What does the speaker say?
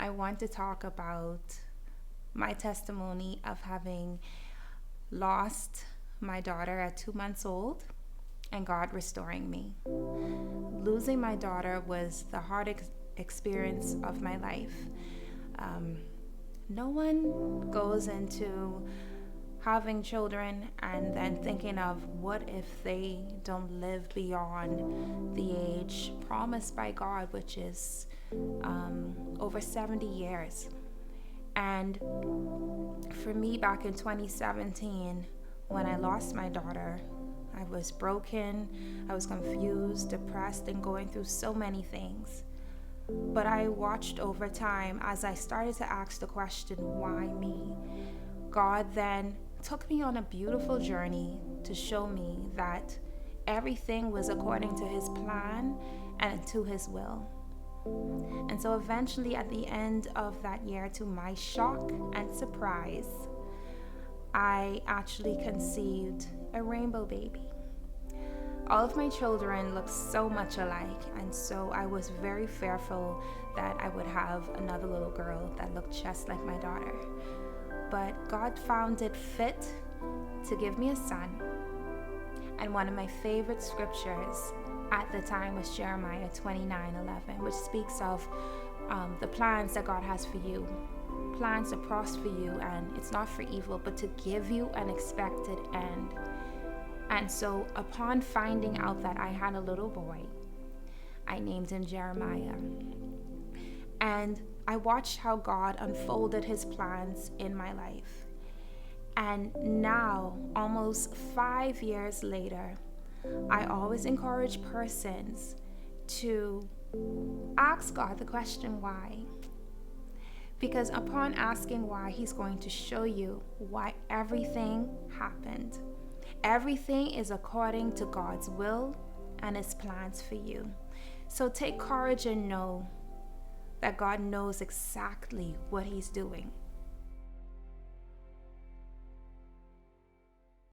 I want to talk about my testimony of having lost my daughter at 2 months old and God restoring me. Losing my daughter was the hardest experience of my life. No one goes into having children and then thinking of what if they don't live beyond the age promised by God, which is over 70 years. And for me, back in 2017, when I lost my daughter, I was broken, I was confused, depressed, and going through so many things. But I watched over time as I started to ask the question, why me? God then took me on a beautiful journey to show me that everything was according to his plan and to his will. And so eventually at the end of that year, to my shock and surprise, I actually conceived a rainbow baby. All of my children look so much alike, and so I was very fearful that I would have another little girl that looked just like my daughter. But God found it fit to give me a son. And one of my favorite scriptures at the time was Jeremiah 29:11, which speaks of the plans that God has for you. Plans to prosper you, and it's not for evil, but to give you an expected end. And so upon finding out that I had a little boy, I named him Jeremiah. And I watched how God unfolded his plans in my life. And now, almost 5 years later, I always encourage persons to ask God the question, why? Because upon asking why, he's going to show you why everything happened. Everything is according to God's will and his plans for you. So take courage and know that God knows exactly what he's doing.